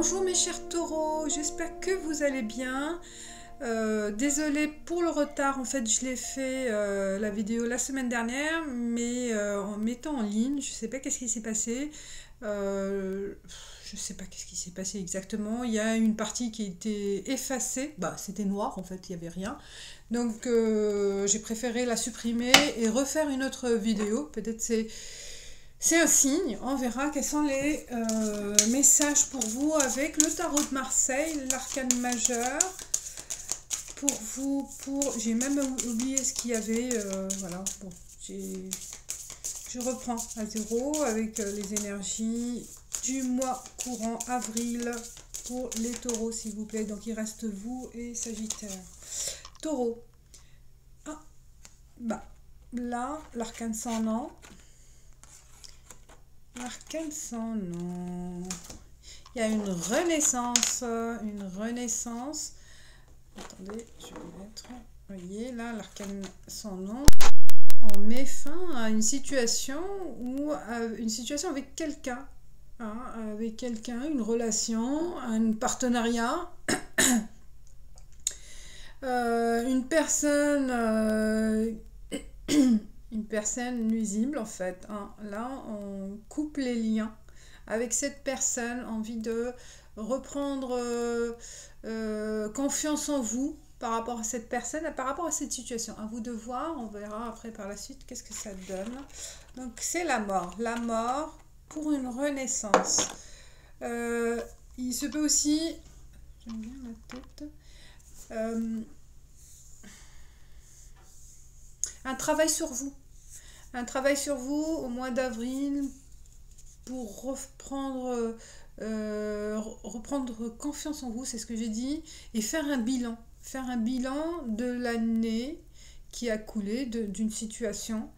Bonjour mes chers taureaux, j'espère que vous allez bien. Désolée pour le retard, en fait je l'ai fait la vidéo la semaine dernière, mais en mettant en ligne, je sais pas qu'est-ce qui s'est passé. Je sais pas qu'est-ce qui s'est passé exactement. Il y a une partie qui était effacée, bah c'était noir en fait, il n'y avait rien. Donc j'ai préféré la supprimer et refaire une autre vidéo. Peut-être c'est un signe, on verra quels sont les messages pour vous avec le tarot de Marseille, l'arcane majeur. Pour vous, j'ai même oublié ce qu'il y avait, voilà, bon, je reprends à zéro avec les énergies du mois courant avril pour les taureaux, s'il vous plaît. Donc il reste vous et Sagittaire. Taureau, ah, bah, là, l'arcane sans nom. L'arcane sans nom. Il y a une renaissance, Attendez, je vais mettre. Vous voyez là, l'arcane sans nom. On met fin à une situation avec quelqu'un, hein, une relation, un partenariat, une personne. Une personne nuisible en fait, hein. Là on coupe les liens avec cette personne, envie de reprendre confiance en vous par rapport à cette personne, par rapport à cette situation. À vous de voir, on verra après par la suite qu'est-ce que ça donne. Donc c'est la mort pour une renaissance. Il se peut aussi, j'aime bien la tête, un travail sur vous au mois d'avril pour reprendre confiance en vous, c'est ce que j'ai dit, et faire un bilan de l'année qui a coulé, d'une situation,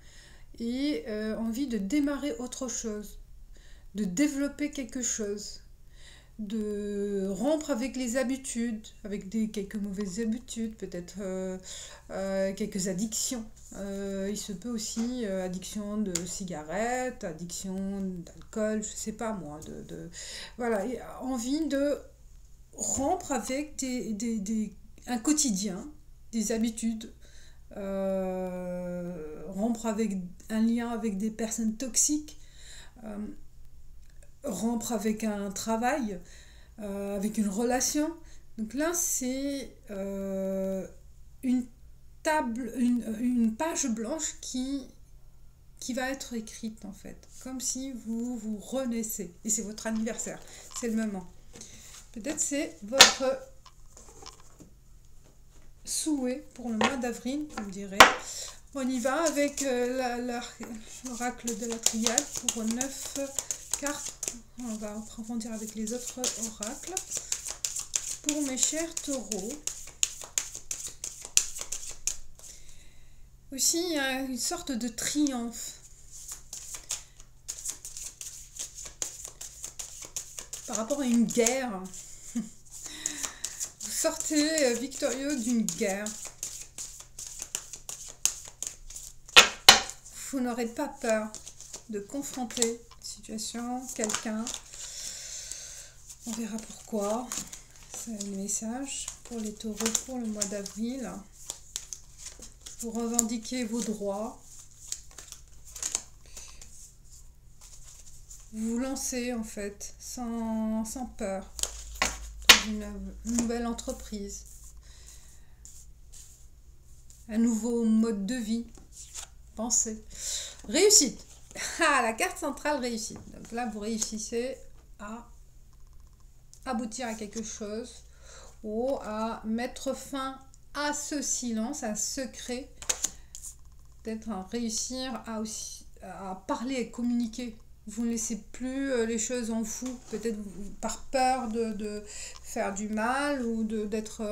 et envie de démarrer autre chose, de développer quelque chose, de rompre avec les habitudes, avec quelques mauvaises habitudes, peut-être quelques addictions. Il se peut aussi addiction de cigarettes, addiction d'alcool, je sais pas moi, voilà, et envie de rompre avec un quotidien, des habitudes, rompre avec un lien avec des personnes toxiques, rompre avec un travail, avec une relation. Donc là, c'est une page blanche qui va être écrite en fait, comme si vous renaissez. Et c'est votre anniversaire, c'est le moment. Peut-être c'est votre souhait pour le mois d'avril, vous me direz. On y va avec l'oracle de la triade pour 9 cartes. On va approfondir avec les autres oracles. Pour mes chers taureaux, aussi il y a une sorte de triomphe par rapport à une guerre. Vous sortez victorieux d'une guerre. Vous n'aurez pas peur de confronter une situation, quelqu'un. On verra pourquoi. C'est le message pour les taureaux pour le mois d'avril. Vous revendiquez vos droits. Vous vous lancez en fait sans peur dans une nouvelle entreprise. Un nouveau mode de vie. Pensez. Réussite. Ah, la carte centrale réussite. Donc là, vous réussissez à aboutir à quelque chose ou à mettre fin à ce silence, à ce secret. Peut-être à réussir à parler et communiquer. Vous ne laissez plus les choses en vous, peut-être par peur de faire du mal ou d'être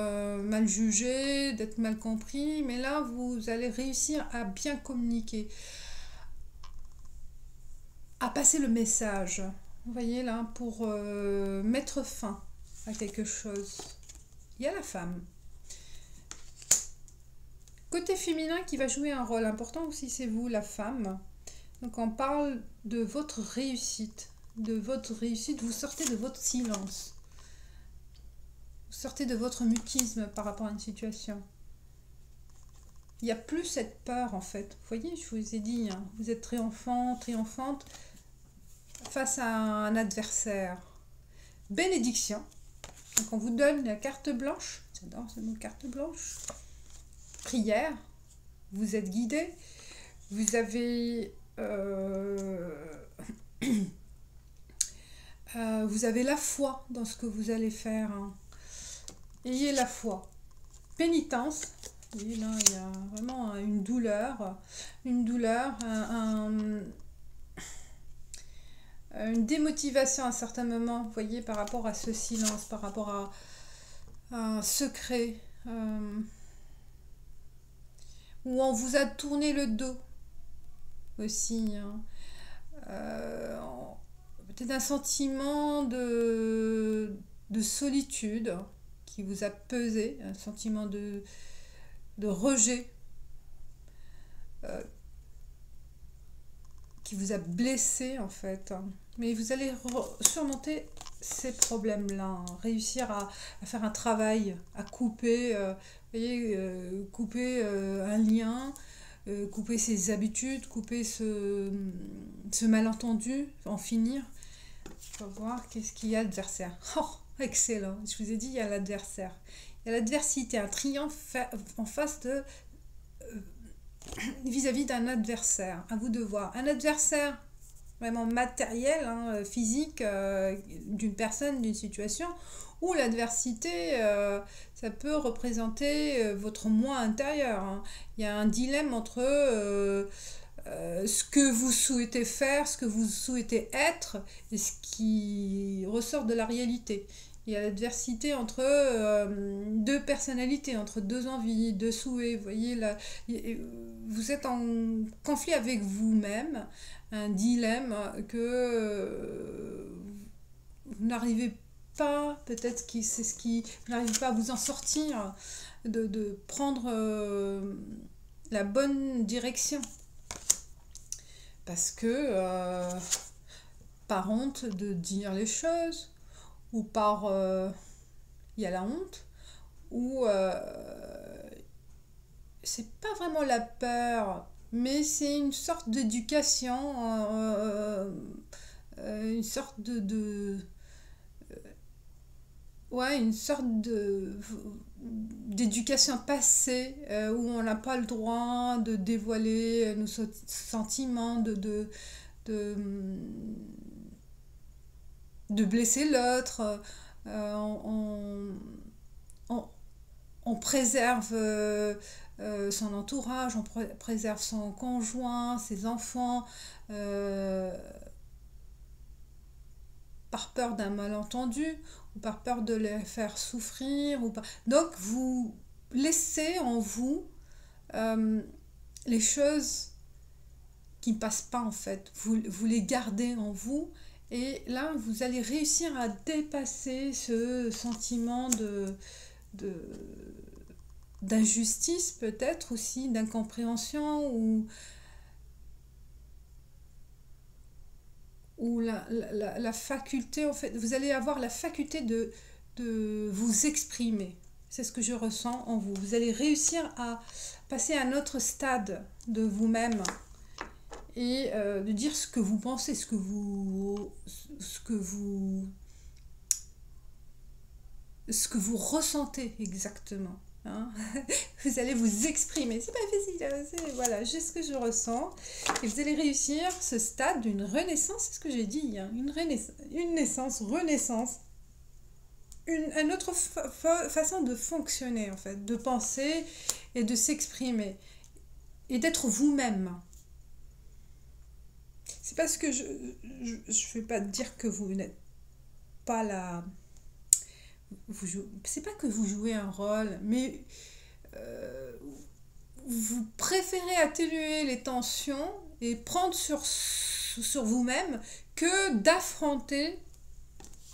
mal jugé, d'être mal compris. Mais là, vous allez réussir à bien communiquer, à passer le message. Vous voyez là, pour mettre fin à quelque chose. Il y a la femme. Côté féminin qui va jouer un rôle important aussi, c'est vous, la femme. Donc on parle de votre réussite. Vous sortez de votre silence. sortez de votre mutisme par rapport à une situation. Il n'y a plus cette peur en fait. Vous voyez, je vous ai dit, hein, vous êtes triomphant, triomphante face à un adversaire. Bénédiction. Donc on vous donne la carte blanche. J'adore ce mot, carte blanche. Prière. Vous êtes guidé. Vous avez... vous avez la foi dans ce que vous allez faire. Hein. Ayez la foi. Pénitence. Oui, là, il y a vraiment une douleur, une démotivation à certains moments, vous voyez, par rapport à ce silence, par rapport à un secret, où on vous a tourné le dos aussi. Hein. Peut-être un sentiment de solitude qui vous a pesé, un sentiment de rejet qui vous a blessé en fait. Mais vous allez surmonter ces problèmes-là, hein. Réussir à faire un travail, à couper, voyez, couper un lien, couper ses habitudes, couper ce malentendu, en finir. On va voir qu'est-ce qu'il y a d'adversaire. Oh, excellent, je vous ai dit, il y a l'adversaire. Il y a l'adversité, un triomphe en face de vis-à-vis d'un adversaire. À vous de voir. Un adversaire vraiment matériel, hein, physique, d'une personne, d'une situation, ou l'adversité, ça peut représenter votre moi intérieur. Hein. Il y a un dilemme entre ce que vous souhaitez faire, ce que vous souhaitez être, et ce qui ressort de la réalité. Il y a l'adversité entre deux personnalités, entre deux envies, deux souhaits. Vous voyez, là, vous êtes en conflit avec vous-même, un dilemme que vous n'arrivez pas, peut-être que c'est ce qui... Vous n'arrivez pas à vous en sortir, de prendre la bonne direction. Parce que, par honte de dire les choses, ou par il y a la honte, ou c'est pas vraiment la peur, mais c'est une sorte d'éducation, une sorte ouais, une sorte d'éducation passée, où on n'a pas le droit de dévoiler nos sentiments, de blesser l'autre, on préserve son entourage, on préserve son conjoint, ses enfants, par peur d'un malentendu, ou par peur de les faire souffrir. Donc vous laissez en vous les choses qui ne passent pas en fait, vous les gardez en vous. Et là, vous allez réussir à dépasser ce sentiment d'injustice, peut-être aussi, d'incompréhension, ou la faculté, en fait, vous allez avoir la faculté de vous exprimer. C'est ce que je ressens en vous. Vous allez réussir à passer à un autre stade de vous-même, et de dire ce que vous pensez, ce que vous ressentez exactement. Hein. Vous allez vous exprimer. C'est pas facile, voilà, juste ce que je ressens. Et vous allez réussir ce stade d'une renaissance, c'est ce que j'ai dit, hein, une naissance, renaissance. Une autre façon de fonctionner, en fait, de penser et de s'exprimer. Et d'être vous-même. C'est parce que je vais pas dire que vous n'êtes pas là. C'est pas que vous jouez un rôle, mais vous préférez atténuer les tensions et prendre sur vous-même que d'affronter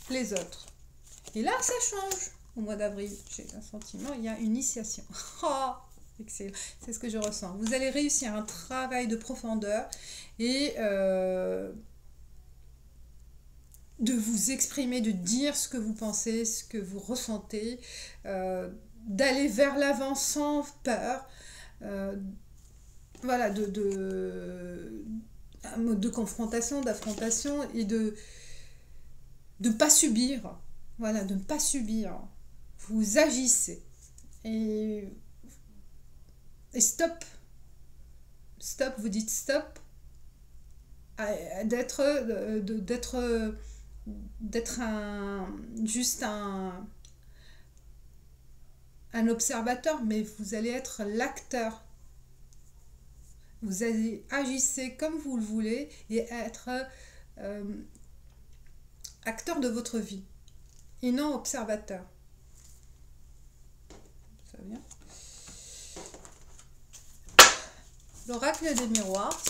les autres. Et là, ça change. Au mois d'avril, j'ai un sentiment, il y a une initiation. Oh, excellent. C'est ce que je ressens. Vous allez réussir un travail de profondeur et de vous exprimer, de dire ce que vous pensez, ce que vous ressentez, d'aller vers l'avant sans peur. Voilà, un mode de confrontation, d'affrontation et de ne pas subir. Voilà, de ne pas subir. Vous agissez. Et stop. Stop, vous dites stop. D'être juste un observateur, mais vous allez être l'acteur. Vous allez agissez comme vous le voulez et être acteur de votre vie et non observateur. Ça vient. L'oracle des miroirs,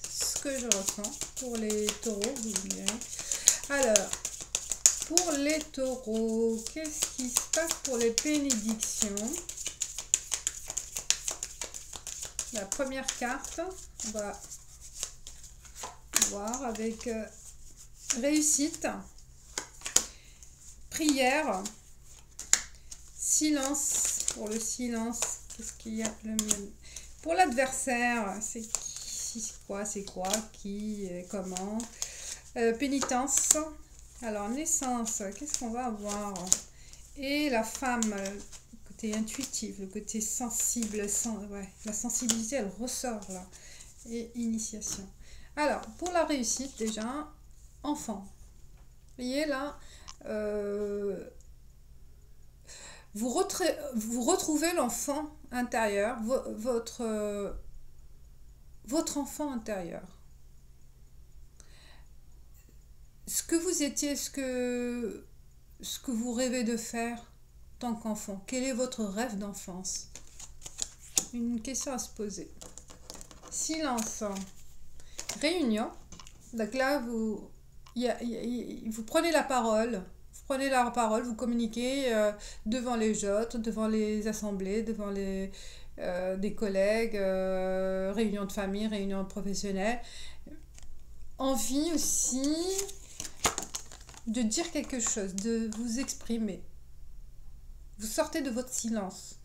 ce que je ressens pour les taureaux, vous me direz. Alors, pour les taureaux, qu'est-ce qui se passe pour les bénédictions? La première carte, on va voir avec réussite, prière, silence. Pour le silence, qu'est-ce qu'il y a? Pour l'adversaire, c'est quoi, qui, comment? Pénitence. Alors, naissance, qu'est-ce qu'on va avoir? Et la femme, le côté intuitif, le côté sensible, la sensibilité, elle ressort là. Et initiation. Alors, pour la réussite, déjà, enfant. Vous voyez là, vous retrouvez l'enfant intérieur, votre enfant intérieur. Ce que vous étiez, ce que vous rêvez de faire en tant qu'enfant. Quel est votre rêve d'enfance? Une question à se poser. Silence. Réunion. Donc là, vous prenez la parole. Vous communiquez devant les autres, devant les assemblées, devant des collègues, réunions de famille, réunions professionnelles. Envie aussi de dire quelque chose, de vous exprimer. Vous sortez de votre silence.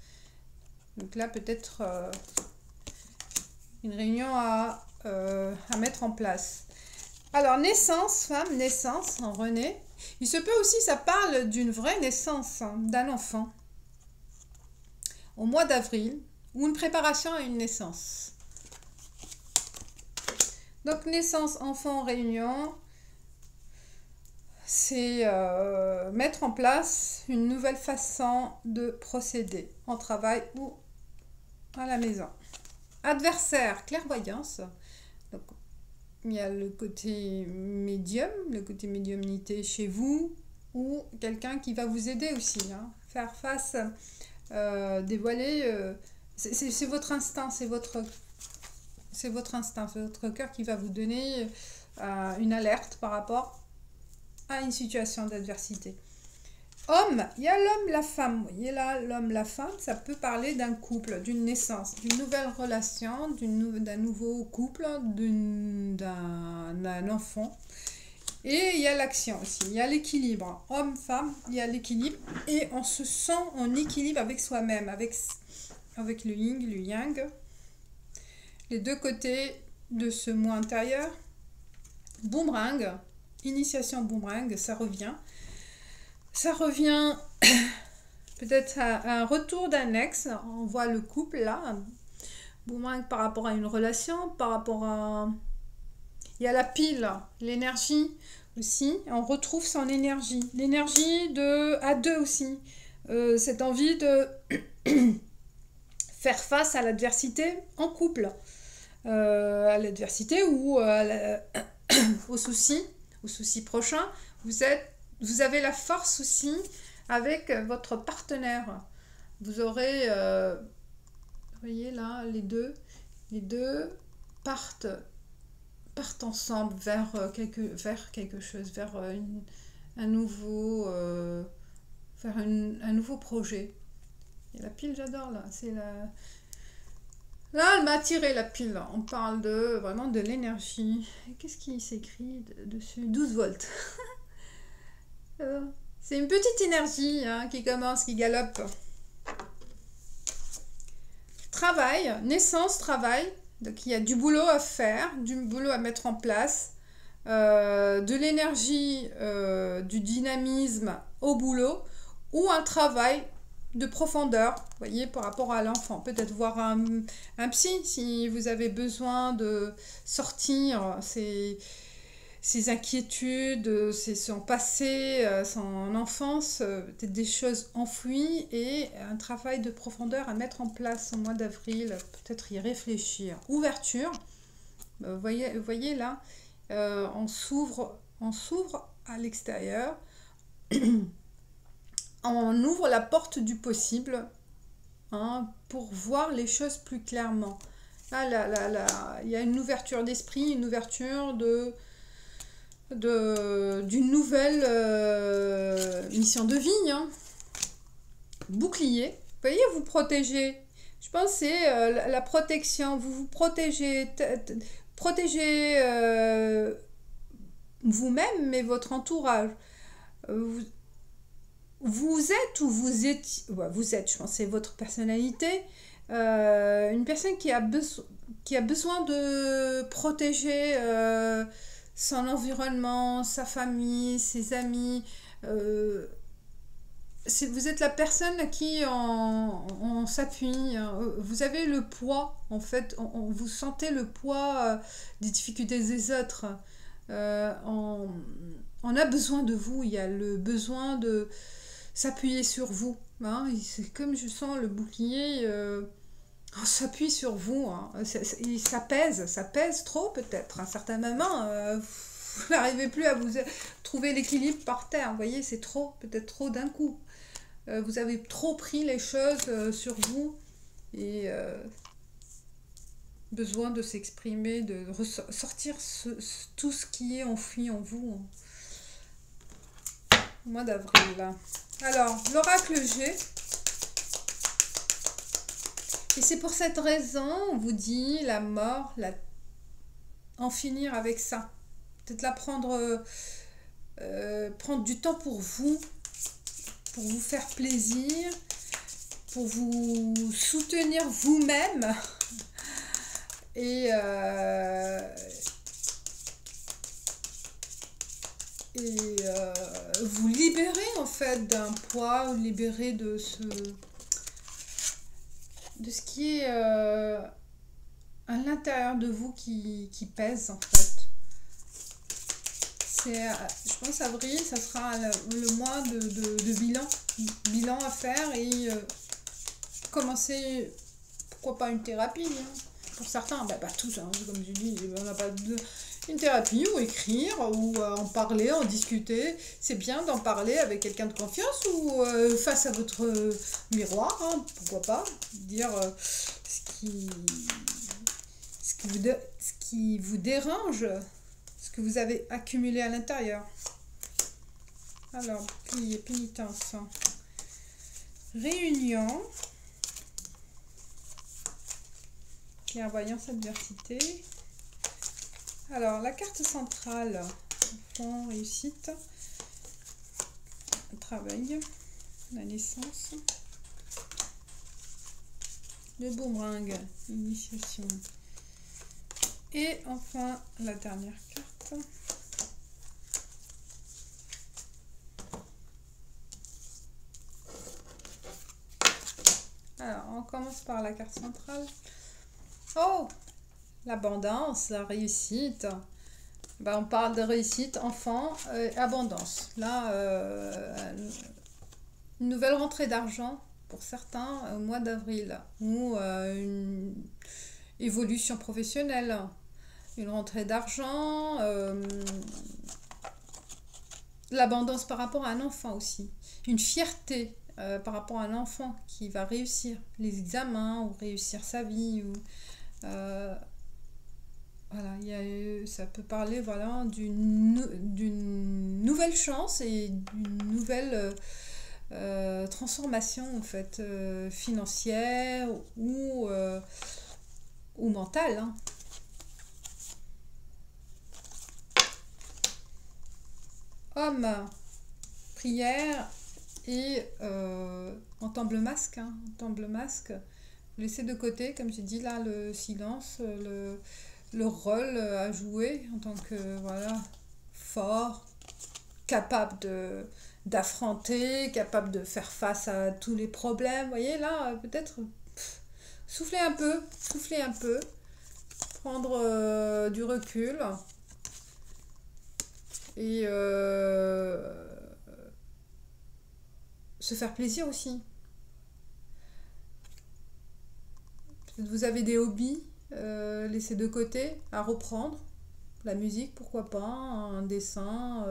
Donc là, peut-être une réunion à mettre en place. Alors, naissance, femme, naissance, en René. Il se peut aussi, ça parle d'une vraie naissance d'un enfant au mois d'avril ou une préparation à une naissance. Donc, naissance, enfant, réunion, c'est mettre en place une nouvelle façon de procéder en travail ou à la maison. Adversaire, clairvoyance. Donc, il y a le côté médium, le côté médiumnité chez vous, ou quelqu'un qui va vous aider aussi, hein, faire face, dévoiler. C'est votre instinct, c'est votre instinct, c'est votre cœur qui va vous donner une alerte par rapport à une situation d'adversité. Homme, il y a l'homme, la femme. Vous voyez là, l'homme, la femme, ça peut parler d'un couple, d'une naissance, d'une nouvelle relation, d'un nouveau couple, d'un enfant. Et il y a l'action aussi, il y a l'équilibre. Homme, femme, il y a l'équilibre. Et on se sent en équilibre avec soi-même, avec le yin, le yang. Les deux côtés de ce moi intérieur. Boomerang, initiation boomerang, ça revient. Ça revient peut-être à un retour d'un ex. On voit le couple là. Boomerang par rapport à une relation, par rapport à... Il y a la pile, l'énergie aussi. On retrouve son énergie. L'énergie à deux aussi. Cette envie de faire face à l'adversité en couple. À l'adversité ou aux soucis prochains. Vous avez la force aussi avec votre partenaire. Vous aurez, vous voyez là, les deux partent ensemble vers quelque chose, vers un nouveau projet. Et la pile, j'adore là. Là, elle m'a attiré la pile. On parle vraiment de l'énergie. Qu'est-ce qui s'écrit dessus? 12 volts. C'est une petite énergie hein, qui commence, qui galope. Travail, naissance, travail. Donc il y a du boulot à faire, du boulot à mettre en place, de l'énergie, du dynamisme au boulot, ou un travail de profondeur, vous voyez, par rapport à l'enfant. Peut-être voir un psy si vous avez besoin de sortir ses inquiétudes, son passé, son enfance, peut-être des choses enfouies et un travail de profondeur à mettre en place au mois d'avril, peut-être y réfléchir. Ouverture, vous voyez là, on s'ouvre à l'extérieur, on ouvre la porte du possible hein, pour voir les choses plus clairement. Là, il y a une ouverture d'esprit, une ouverture d'une nouvelle mission de vie. Hein. Bouclier. Vous voyez, vous protégez. Je pense que c'est la protection. Vous vous protégez. Protégez vous-même, mais votre entourage. Vous êtes ou vous êtes. Ouais, vous êtes, je pense, c'est votre personnalité. Une personne qui a besoin de protéger son environnement, sa famille, ses amis. Vous êtes la personne à qui on s'appuie. Vous avez le poids, en fait. Vous sentez le poids des difficultés des autres. On a besoin de vous. Il y a le besoin de s'appuyer sur vous. Hein. C'est comme je sens le bouclier... on s'appuie sur vous, hein. Ça pèse trop peut-être. À un certain moment, vous n'arrivez plus à vous trouver l'équilibre par terre. Vous voyez, c'est trop, peut-être trop d'un coup. Vous avez trop pris les choses sur vous et besoin de s'exprimer, de sortir tout ce qui est enfoui en vous. Au mois d'avril. Alors, l'oracle G. Et c'est pour cette raison, on vous dit la mort, en finir avec ça. Peut-être prendre du temps pour vous faire plaisir, pour vous soutenir vous-même et vous libérer en fait d'un poids, vous libérer de ce qui est à l'intérieur de vous qui pèse en fait. Je pense avril, ça sera le mois de bilan à faire et commencer, pourquoi pas une thérapie. Hein. Pour certains, pas tous, hein, comme je dis, on n'a pas une thérapie ou écrire ou en parler, en discuter. C'est bien d'en parler avec quelqu'un de confiance ou face à votre miroir, hein, pourquoi pas, dire ce qui vous dérange, ce que vous avez accumulé à l'intérieur. Alors, bouclier, pénitence, réunion, clairvoyance, adversité. Alors, la carte centrale, enfant, réussite, travail, la naissance, le boomerang, initiation. Et enfin, la dernière carte. Alors, on commence par la carte centrale. Oh! L'abondance, la réussite. On parle de réussite, enfant, abondance. Là, une nouvelle rentrée d'argent pour certains au mois d'avril. Ou une évolution professionnelle. Une rentrée d'argent. L'abondance par rapport à un enfant aussi. Une fierté par rapport à un enfant qui va réussir les examens ou réussir sa vie. Ou, voilà, ça peut parler voilà, d'une nouvelle chance et d'une nouvelle transformation en fait, financière ou mentale. Hein. Homme, prière et entendre le masque, hein, entendre le masque. Vous laissez de côté, comme j'ai dit là, le silence, le rôle à jouer en tant que, voilà, fort, capable d'affronter, capable de faire face à tous les problèmes. Vous voyez, là, peut-être souffler un peu, prendre du recul et se faire plaisir aussi. Peut-être vous avez des hobbies laissés de côté à reprendre. La musique, pourquoi pas, un dessin,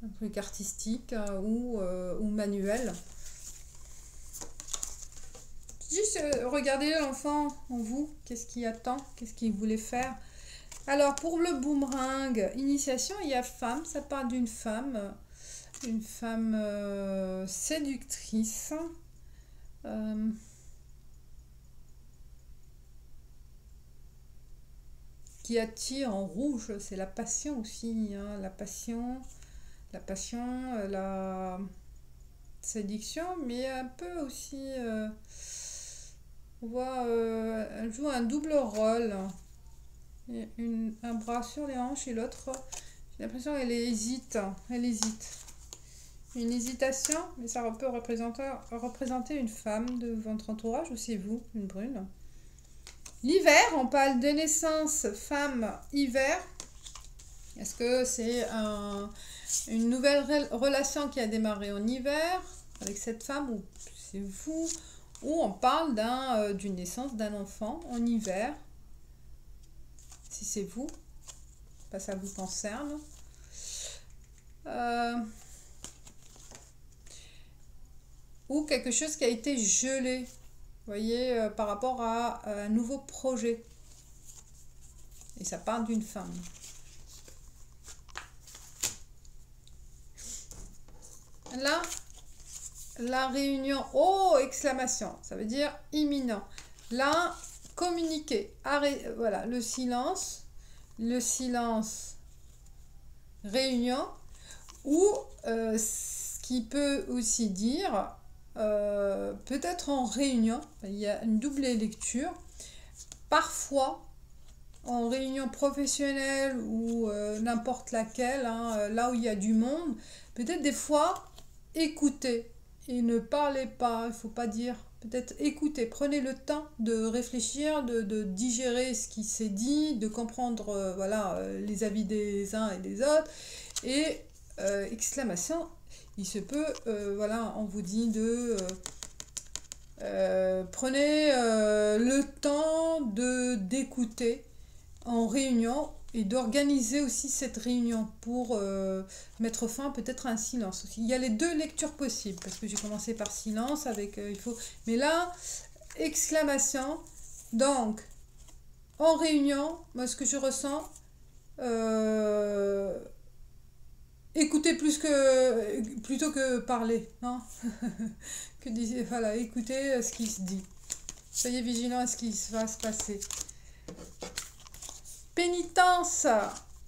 un truc artistique ou manuel. Juste regardez l'enfant en vous, qu'est-ce qu'il attend, qu'est-ce qu'il voulait faire. Alors pour le boomerang, initiation, il y a femme, ça parle d'une femme séductrice. Qui attire en rouge, c'est la passion aussi, hein, la passion, la séduction, mais un peu aussi, on voit, elle joue un double rôle. Un bras sur les hanches et l'autre, j'ai l'impression qu'elle hésite, Une hésitation, mais ça peut représenter une femme de votre entourage, ou c'est vous, une brune. L'hiver, on parle de naissance, femme, hiver. Est-ce que c'est une nouvelle relation qui a démarré en hiver avec cette femme, ou c'est vous, ou on parle d'une naissance d'un enfant en hiver, si c'est vous, pas ça vous concerne. Ou quelque chose qui a été gelé. Vous voyez, par rapport à un nouveau projet. Et ça parle d'une femme. Là, la réunion, oh, exclamation, ça veut dire imminent. Là, communiquer, voilà, le silence, réunion, ou ce qui peut aussi dire, peut-être en réunion, il y a une double lecture, parfois en réunion professionnelle ou n'importe laquelle, hein, là où il y a du monde, peut-être des fois, écoutez et ne parlez pas, il ne faut pas dire, peut-être écoutez, prenez le temps de réfléchir, de digérer ce qui s'est dit, de comprendre voilà, les avis des uns et des autres, et exclamation, il se peut, voilà, on vous dit prenez le temps d'écouter en réunion et d'organiser aussi cette réunion pour mettre fin peut-être à un silence aussi. Il y a les deux lectures possibles, parce que j'ai commencé par silence avec il faut, mais là, exclamation, donc en réunion, moi ce que je ressens, écoutez plutôt que parler, hein. Voilà, écoutez ce qui se dit. Soyez vigilants à ce qui va se passer. Pénitence,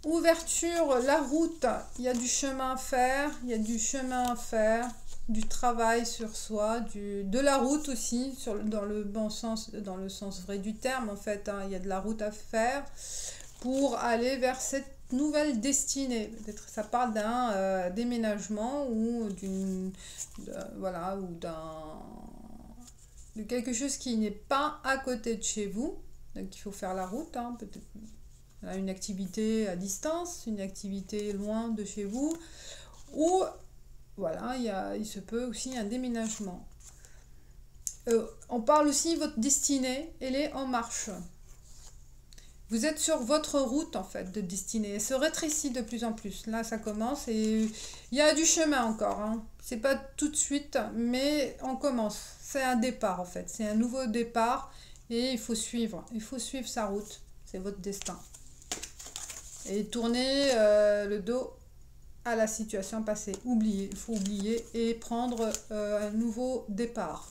ouverture, la route. Il y a du chemin à faire, du travail sur soi, de la route aussi, dans le bon sens, dans le sens vrai du terme en fait, hein. Il y a de la route à faire pour aller vers cette nouvelle destinée. Peut-être ça parle d'un déménagement ou voilà, ou de quelque chose qui n'est pas à côté de chez vous. Donc il faut faire la route, hein, peut-être une activité à distance, une activité loin de chez vous, ou voilà, il se peut aussi un déménagement. On parle aussi de votre destinée, elle est en marche. Vous êtes sur votre route en fait de destinée, elle se rétrécit de plus en plus. Là ça commence et il y a du chemin encore, hein. C'est pas tout de suite, mais on commence. C'est un départ en fait, c'est un nouveau départ et il faut suivre sa route, c'est votre destin. Et tourner le dos à la situation passée. Il faut oublier et prendre un nouveau départ.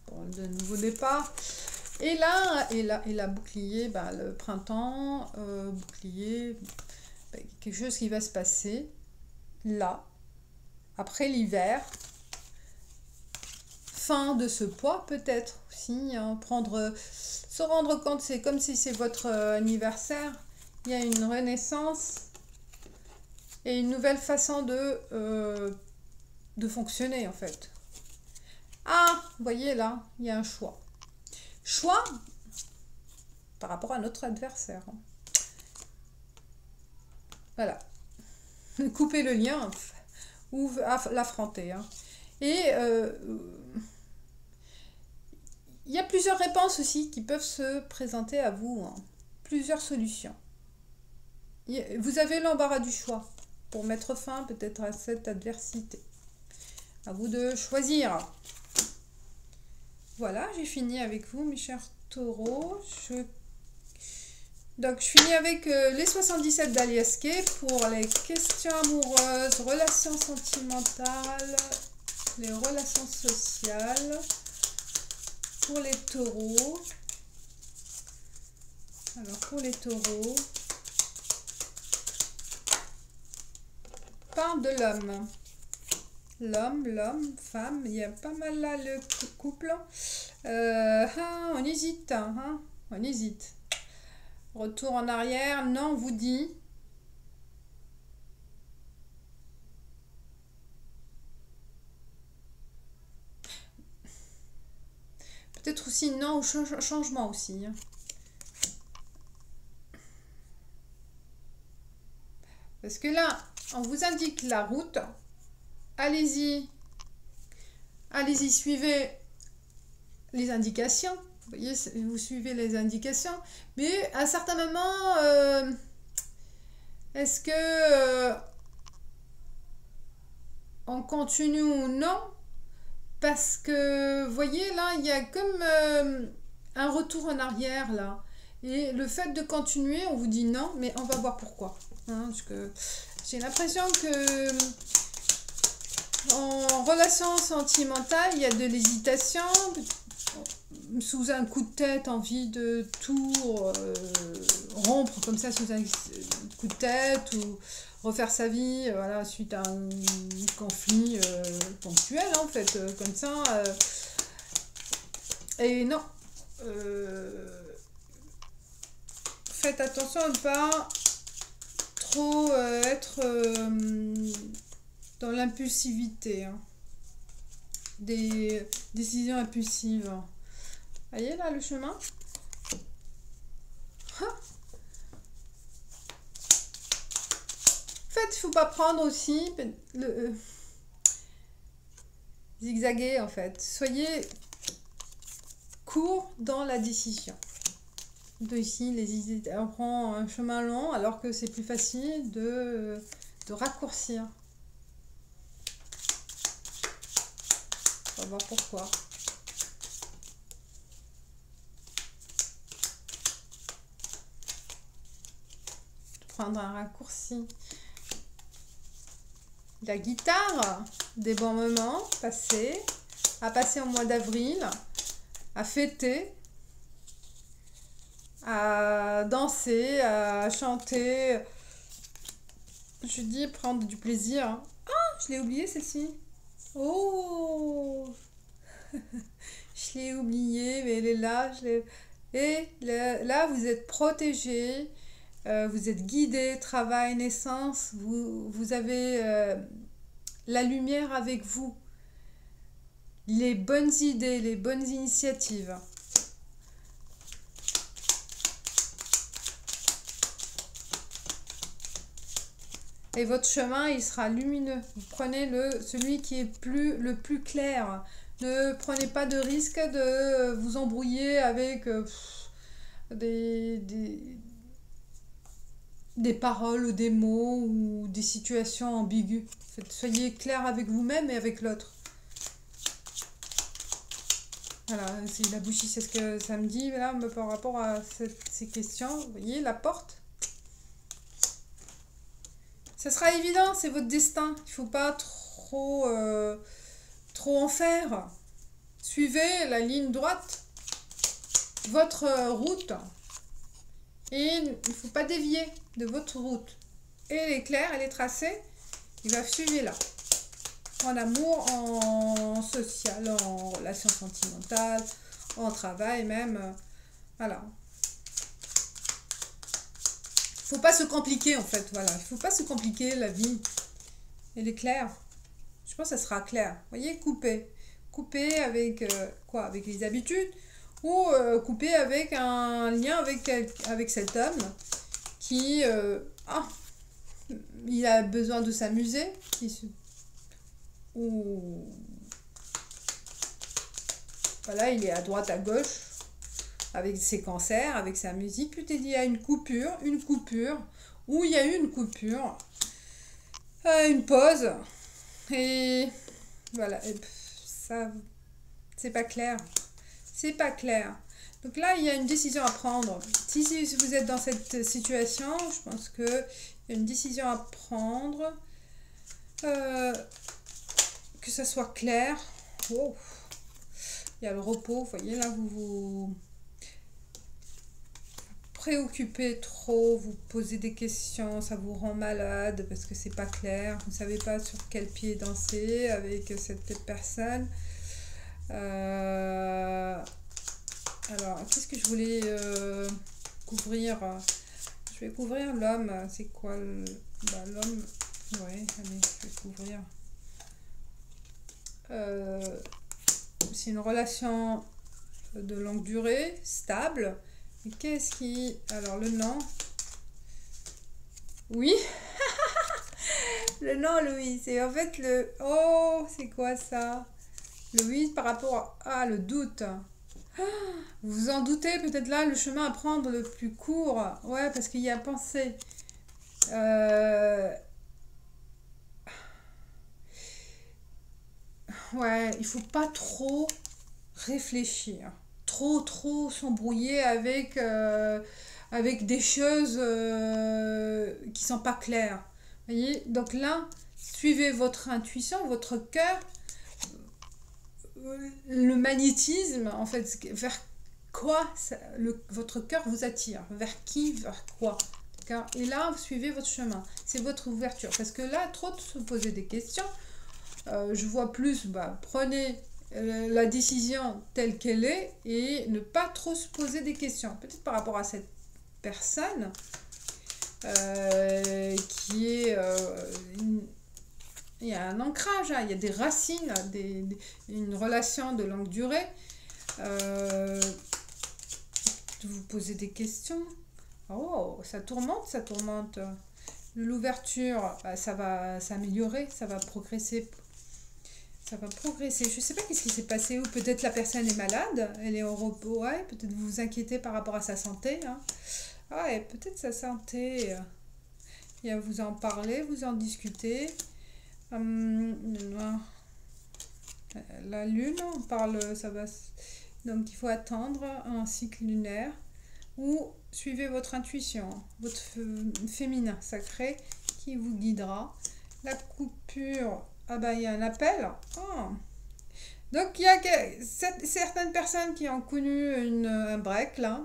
Bon, le nouveau départ. Et là, bouclier, bah, le printemps, bouclier, bah, quelque chose qui va se passer là, après l'hiver. Fin de ce poids peut-être aussi, hein, se rendre compte, c'est comme si c'est votre anniversaire, il y a une renaissance et une nouvelle façon de fonctionner en fait. Ah, vous voyez là, il y a un choix. Choix par rapport à notre adversaire. Voilà. Couper le lien ou l'affronter. Hein. Et il y a plusieurs réponses aussi qui peuvent se présenter à vous. Hein. Plusieurs solutions. Vous avez l'embarras du choix pour mettre fin peut-être à cette adversité. À vous de choisir. Voilà, j'ai fini avec vous, mes chers taureaux. Donc, je finis avec les 77 d'Aliaské pour les questions amoureuses, relations sentimentales, les relations sociales. Pour les taureaux. Alors, pour les taureaux, parle de l'homme. L'homme, femme, il y a pas mal là le couple. On hésite, hein, on hésite. Retour en arrière, non, on vous dit. Peut-être aussi non au changement aussi. Hein. Parce que là, on vous indique la route. Allez-y. Allez-y, suivez les indications. Vous voyez, vous suivez les indications. Mais à certains moments, est-ce que on continue ou non? Parce que, vous voyez, là, il y a comme un retour en arrière, là. Et le fait de continuer, on vous dit non, mais on va voir pourquoi. Hein, parce que j'ai l'impression que en relation sentimentale, il y a de l'hésitation, sous un coup de tête, envie de tout rompre comme ça sous un coup de tête ou refaire sa vie voilà, suite à un conflit ponctuel en fait, comme ça. Et non, faites attention à ne pas trop être dans l'impulsivité, hein. Des décisions impulsives. Voyez là le chemin. En fait, il faut pas prendre aussi le zigzaguer en fait. Soyez court dans la décision. De ici, on prend un chemin long alors que c'est plus facile de raccourcir. On va voir pourquoi. Prendre un raccourci. La guitare, des bons moments passés, à passer au mois d'avril, à fêter, à danser, à chanter. Je dis prendre du plaisir. Ah, je l'ai oublié celle-ci. Oh, je l'ai oubliée, mais elle est là. Et là, vous êtes protégé. Vous êtes guidé, travail, naissance, vous avez la lumière avec vous, les bonnes idées, les bonnes initiatives. Et votre chemin, il sera lumineux. Vous prenez celui qui est le plus clair. Ne prenez pas de risque de vous embrouiller avec des paroles ou des mots ou des situations ambiguës. Soyez clair avec vous-même et avec l'autre. Voilà, c'est la bougie, c'est ce que ça me dit là par rapport à ces questions. Vous voyez, la porte. Ça sera évident, c'est votre destin. Il ne faut pas trop en faire. Suivez la ligne droite, votre route. Et il ne faut pas dévier de votre route. Et elle est claire, elle est tracée. Il va suivre là. en amour, en social, en relation sentimentale, en travail même. Voilà. Faut pas se compliquer en fait, voilà. Il faut pas se compliquer la vie. Elle est claire. Je pense que ça sera clair. Vous voyez, couper. Couper avec quoi? Avec les habitudes ou couper avec un lien avec cet homme qui il a besoin de s'amuser ou voilà, il est à droite à gauche avec ses cancers, avec sa musique. Peut-être il y a une coupure, ou il y a eu une coupure, une pause, et voilà, et ça, c'est pas clair. C'est pas clair. Donc là, il y a une décision à prendre. Si vous êtes dans cette situation, je pense qu'il y a une décision à prendre, que ça soit clair. Oh. Il y a le repos, vous voyez, là, vous préoccupez trop, vous posez des questions, ça vous rend malade parce que c'est pas clair, vous ne savez pas sur quel pied danser avec cette personne. Alors, qu'est-ce que je voulais couvrir? Je vais couvrir l'homme. C'est quoi l'homme? Ouais, allez, je vais couvrir. C'est une relation de longue durée, stable. Et qu'est-ce qui... Alors, le nom. Oui. Le nom, Louis. C'est en fait le... Oh, c'est quoi ça? Le oui par rapport à le doute. Vous vous en doutez, peut-être là, le chemin à prendre le plus court. Ouais, parce qu'il y a pensée. Ouais, il faut pas trop réfléchir. Trop s'embrouiller avec des choses qui sont pas claires. Vous voyez? Donc là, suivez votre intuition, votre cœur, le magnétisme, en fait, vers quoi votre cœur vous attire, vers qui, vers quoi. Et là, vous suivez votre chemin, c'est votre ouverture. Parce que là, trop de se poser des questions, je vois plus, prenez la décision telle qu'elle est et ne pas trop se poser des questions. Peut-être par rapport à cette personne qui est... il y a un ancrage, hein, il y a des racines, une relation de longue durée. Vous posez des questions. Oh, ça tourmente. L'ouverture, ça va s'améliorer, ça va progresser. Je ne sais pas qu'est-ce qui s'est passé, ou peut-être la personne est malade, elle est au repos, ouais, peut-être vous vous inquiétez par rapport à sa santé. Hein. Ouais, peut-être sa santé. Vous en parlez, vous en discutez. La lune, on parle, ça va. Donc il faut attendre un cycle lunaire ou suivez votre intuition, votre féminin sacré qui vous guidera. La coupure, il y a un appel. Oh. Donc il y a certaines personnes qui ont connu un break là,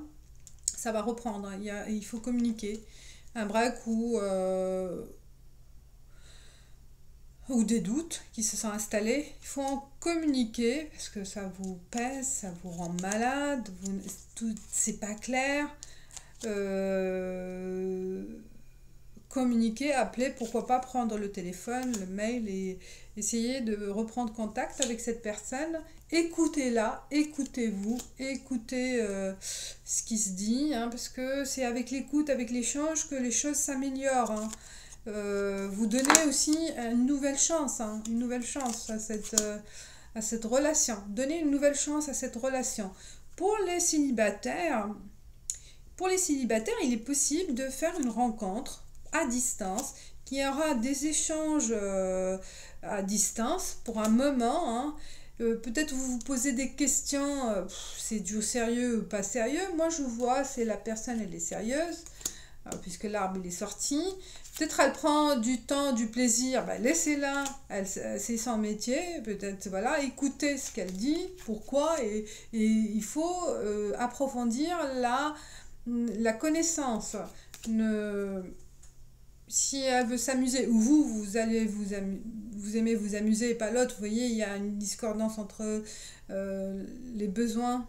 ça va reprendre. Il faut communiquer. Un break ou des doutes qui se sont installés, il faut en communiquer parce que ça vous pèse, ça vous rend malade, c'est pas clair. Communiquer, appeler, pourquoi pas prendre le téléphone, le mail et essayer de reprendre contact avec cette personne. Écoutez-la, écoutez-vous, écoutez ce qui se dit, hein, parce que c'est avec l'écoute, avec l'échange que les choses s'améliorent. Hein. Vous donnez aussi une nouvelle chance à cette relation. Donnez une nouvelle chance à cette relation. Pour les célibataires, il est possible de faire une rencontre à distance, qui aura des échanges à distance pour un moment. Hein. Peut-être vous vous posez des questions, c'est du sérieux ou pas sérieux. Moi je vois, c'est la personne, elle est sérieuse, puisque l'arbre il est sorti. Peut-être elle prend du temps, du plaisir, laissez-la, c'est son métier, peut-être, voilà, écoutez ce qu'elle dit, pourquoi, et il faut approfondir la connaissance. si elle veut s'amuser, ou vous allez vous aimez vous amuser et pas l'autre, vous voyez, il y a une discordance entre les besoins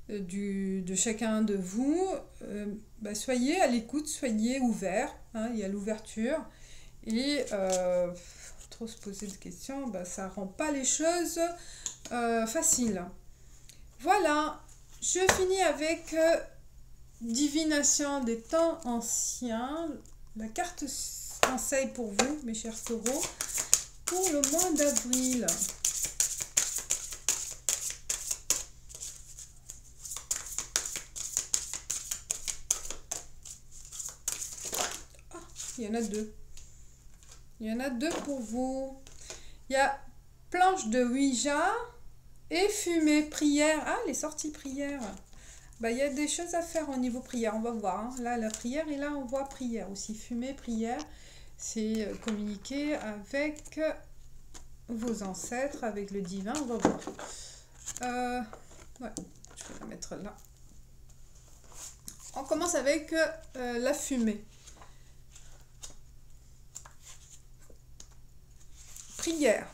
de chacun de vous, bah, soyez à l'écoute, soyez ouvert, hein, il y a l'ouverture, et trop se poser de questions, bah, ça rend pas les choses faciles. Voilà, je finis avec Divination des temps anciens, la carte conseil pour vous, mes chers taureaux, pour le mois d'avril. Ah, il y en a deux. Il y en a deux pour vous. Il y a planche de Ouija et fumée, prière. Ah, les sorties prière. Bah, il y a des choses à faire au niveau prière, on va voir. Hein. Là, la prière, et là, on voit prière aussi. Fumée, prière, c'est communiquer avec vos ancêtres, avec le divin, on va voir. Ouais, je vais la mettre là. On commence avec la fumée. Prière.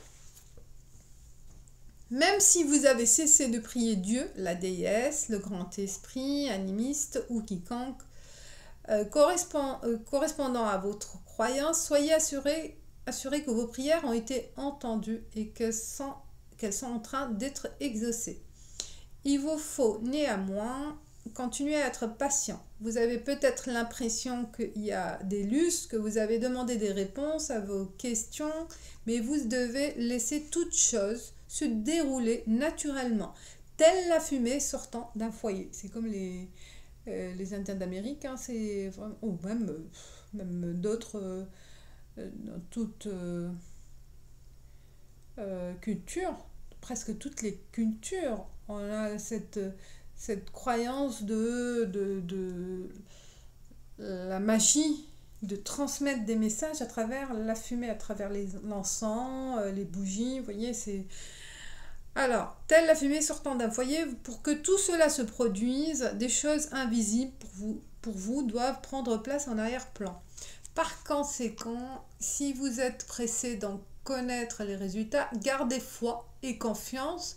Même si vous avez cessé de prier Dieu, la déesse, le grand esprit, animiste ou quiconque correspondant à votre croyance, soyez assurés que vos prières ont été entendues et qu'elles sont en train d'être exaucées. Il vous faut néanmoins continuer à être patient. Vous avez peut-être l'impression qu'il y a des lustres, que vous avez demandé des réponses à vos questions, mais vous devez laisser toute chose se dérouler naturellement, telle la fumée sortant d'un foyer. C'est comme les Indiens d'Amérique, hein, c'est vraiment, ou même d'autres, dans toute culture, presque toutes les cultures, on a cette croyance de la magie, de transmettre des messages à travers la fumée, à travers l'encens, les bougies, vous voyez, c'est... Alors, telle la fumée sortant d'un foyer, pour que tout cela se produise, des choses invisibles pour vous doivent prendre place en arrière-plan. Par conséquent, si vous êtes pressé d'en connaître les résultats, gardez foi et confiance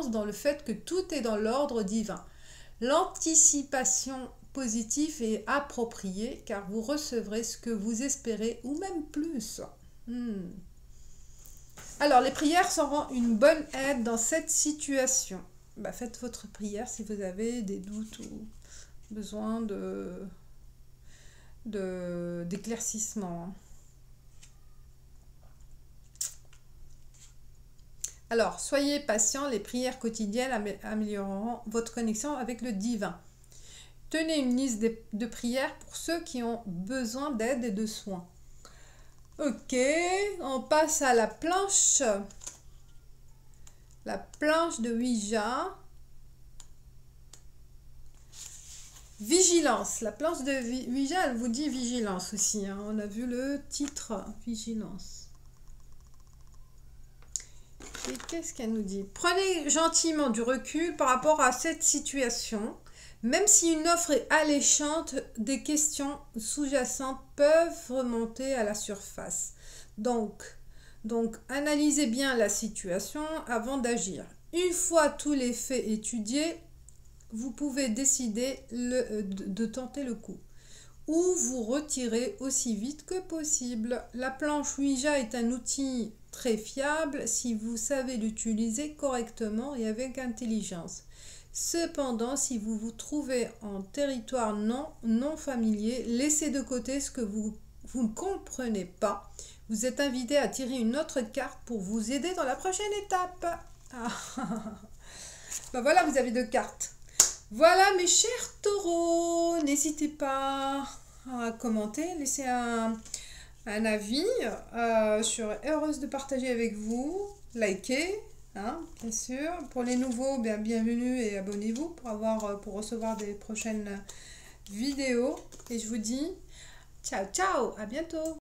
dans le fait que tout est dans l'ordre divin. L'anticipation positive est appropriée car vous recevrez ce que vous espérez ou même plus. Alors, les prières seront une bonne aide dans cette situation. Bah, faites votre prière si vous avez des doutes ou besoin d'éclaircissement. Alors, soyez patient, les prières quotidiennes amélioreront votre connexion avec le divin. Tenez une liste de prières pour ceux qui ont besoin d'aide et de soins. Ok, on passe à la planche. La planche de Ouija. Vigilance. La planche de Ouija, elle vous dit vigilance aussi. Hein. On a vu le titre, vigilance. Et qu'est-ce qu'elle nous dit? Prenez gentiment du recul par rapport à cette situation. Même si une offre est alléchante, des questions sous-jacentes peuvent remonter à la surface. Donc, analysez bien la situation avant d'agir. Une fois tous les faits étudiés, vous pouvez décider de tenter le coup ou vous retirer aussi vite que possible. La planche Ouija est un outil très fiable si vous savez l'utiliser correctement et avec intelligence. Cependant, si vous vous trouvez en territoire non familier, laissez de côté ce que vous ne comprenez pas. Vous êtes invité à tirer une autre carte pour vous aider dans la prochaine étape. Ben voilà, vous avez 2 cartes. Voilà mes chers taureaux, n'hésitez pas à commenter, laisser un avis. Je serais heureuse de partager avec vous, liker. Hein, bien sûr. Pour les nouveaux, bienvenue et abonnez-vous pour recevoir des prochaines vidéos. Et je vous dis ciao, ciao, à bientôt.